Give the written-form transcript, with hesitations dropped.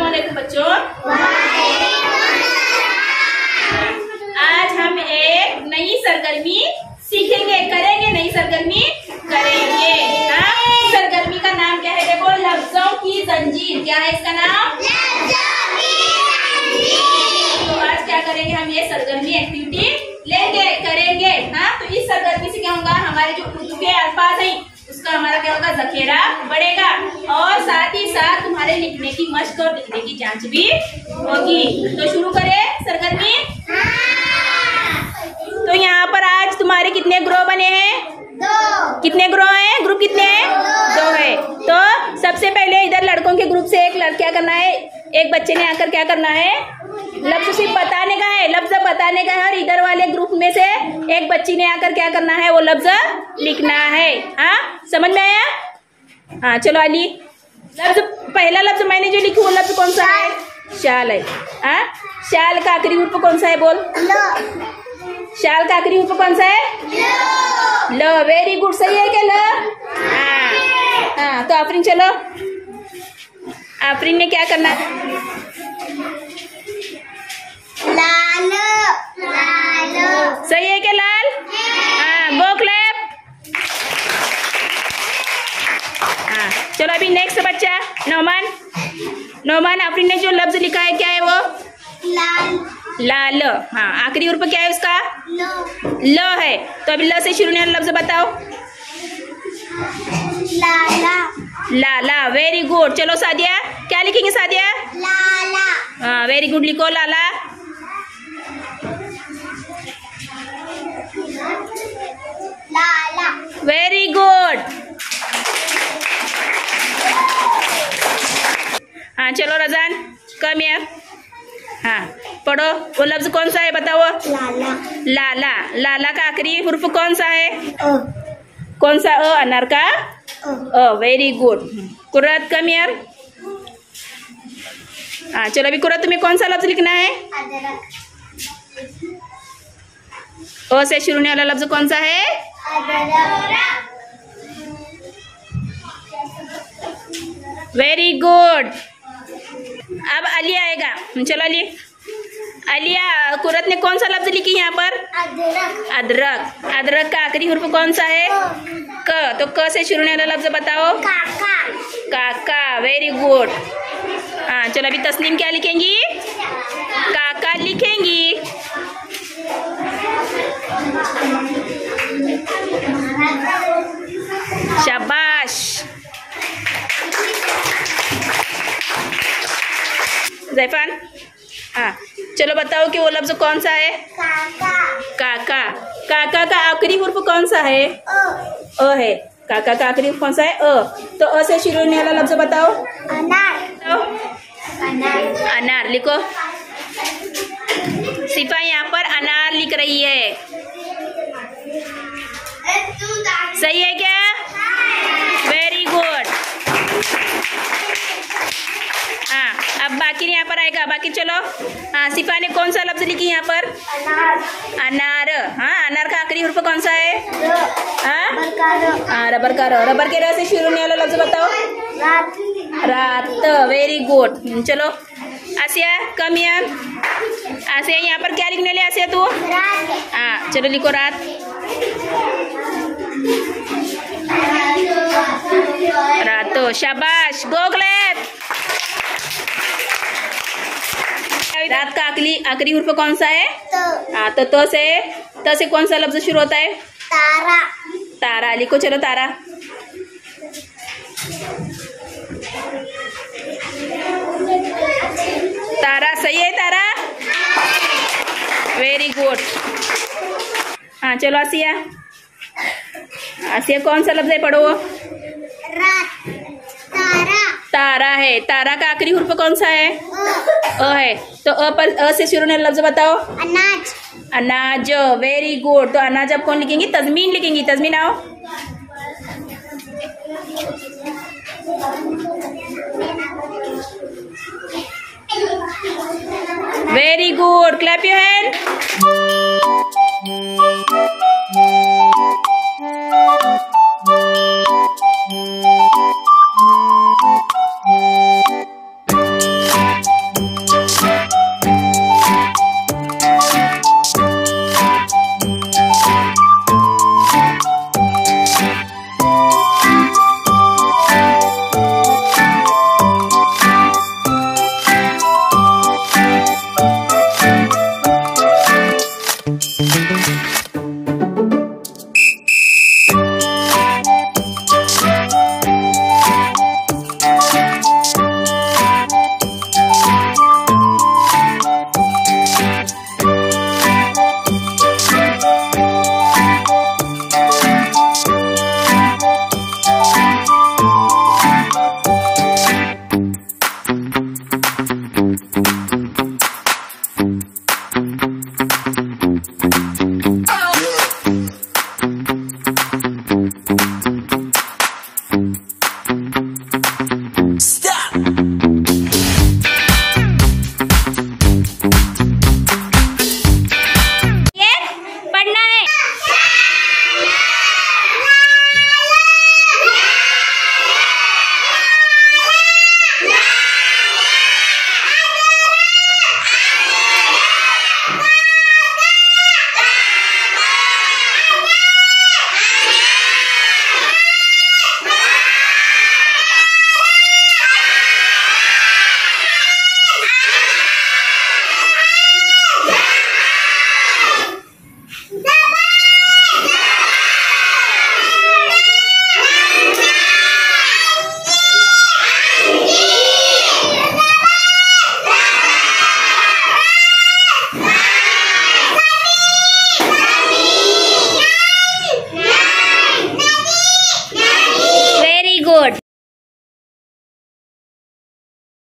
अस्सलामुअलैकुम बच्चों। आज हम एक नई सरगर्मी सीखेंगे, करेंगे, नई सरगर्मी करेंगे। हाँ, सरगर्मी का नाम क्या है? देखो, लफ्जों की जंजीर। क्या है इसका नाम? तो आज क्या करेंगे हम? ये सरगर्मी एक्टिविटी लेंगे, करेंगे। हाँ, तो इस सरगर्मी से क्या होगा? हमारे जो उर्दू के अल्फाज हैं उसका हमारा क्या होगा? जखेरा बढ़ेगा और साथ ही साथ तुम्हारे लिखने की मशक और लिखने की जांच भी होगी। तो शुरू करें सरगर्मी। तो यहाँ पर आज तुम्हारे कितने ग्रुप बने हैं? 2। कितने ग्रुप हैं? ग्रुप कितने हैं? 2 है। तो सबसे पहले इधर लड़कों के ग्रुप से एक क्या करना है? एक बच्चे ने आकर क्या करना है? लफ्ज सिर्फ बताने का है, लफ्ज बताने का है। और इधर वाले ग्रुप में से एक बच्ची ने आकर क्या करना है? वो लफ्ज लिखना है। हाँ, समझ में आया? हाँ, चलो अली, लफ्ज पहला लफ्ज मैंने जो लिखी वो लफ्ज कौन सा है? शाल है। हाँ, शाल का आखिरी उर्फ कौन सा है? बोल। शाल का आखिरी उर्फ कौन सा है? ल। वेरी गुड, सही है क्या? ल। हाँ, तो आफरीन, चलो आफरीन ने क्या करना है? लाल। लाल सही है क्या? लाल। हाँ, गो क्लैप। हाँ, चलो अभी नेक्स्ट बच्चा नौमान। नौमान, आफरीन ने जो लफ्ज लिखा है क्या है वो? लाल। लाल। हाँ, आखिरी उर्फ क्या है उसका? ल है। तो अभी ल से शुरू होने वाला लफ्ज बताओ। लाला। लाला, वेरी गुड। चलो सादिया, क्या लिखेंगे सादिया? लाला। हाँ, वेरी गुड, लिखो लाला। लाला। Very good. हाँ, चलो रजान, कम हियर। हाँ, पढ़ो, वो लफ्ज कौन सा है बताओ? लाला। लाला। लाला का आखिरी हुर्फ कौन सा है? ओ। कौन सा? अ। अनार का अ। Very good. Qurrat, come here. हाँ, चलो अभी कुर्रत, तुम्हें कौन सा लफ्ज लिखना है? अदरक। अ से शुरू होने वाला लफ्ज कौन सा है? अदरक। Very good. अब अलिया आएगा। चलो अली, अलिया, कुर्रत ने कौन सा लफ्ज लिखी यहाँ पर? अदरक। अदरक। अदरक का आखिरी हुर्फ कौन सा है? क। तो क से शुरू होने वाला लफ्ज बताओ। काका। काका, वेरी गुड। हाँ, चलो अभी तस्नीम क्या लिखेंगी? काका लिखेंगी। शाबाश। जैफान, हाँ, चलो बताओ कि वो लफ्ज कौन सा है? काका। काका। काका का आखिरी हुर्फ कौन सा है? ओ। अ है। काका का आखिरी हुर्फ कौन सा है? अ। तो अ से शुरू होने वाला लफ्ज बताओ। अनार। तो अनार। अनार लिखो। सिफा यहाँ पर अनार लिख रही है। सही है क्या? Very good. हाँ, अब बाकी यहाँ पर आएगा। बाकी चलो। हाँ, सिफा ने कौन सा लफ्ज लिखी यहाँ पर? अनार। अनार। हाँ, अनार का आखिरी हुर्फ कौन सा है? हाँ, हाँ, रबर का र। रबर के र से शुरू होने वाला लफ्ज बताओ। रात। रात, वेरी गुड। चलो आसिया, कम हियर। आसिया, यहाँ पर क्या लिखने ले आसिया तू? रात। हाँ, चलो लिखो रात। रातो, शाबाश, गो क्लैप। रात का आखिरी हुर्फ कौन सा है? तो। हाँ, तो त से कौन सा लफ्ज शुरू होता है? तारा। तारा लिखो। चलो तारा। तारा, सही है तारा, वेरी गुड। हाँ, चलो आसिया। आसिया, कौन सा लफ्ज है? पढ़ो। रात। तारा। तारा है। तारा का आखिरी हुर्फ कौन सा है? ओ। अ है। तो अ पर अ से शुरू होने वाला लफ्ज बताओ। अनाज। अनाज, वेरी गुड। तो अनाज अब कौन लिखेंगी? तजमीन लिखेंगी। तजमीन आओ। Very good, clap your hand.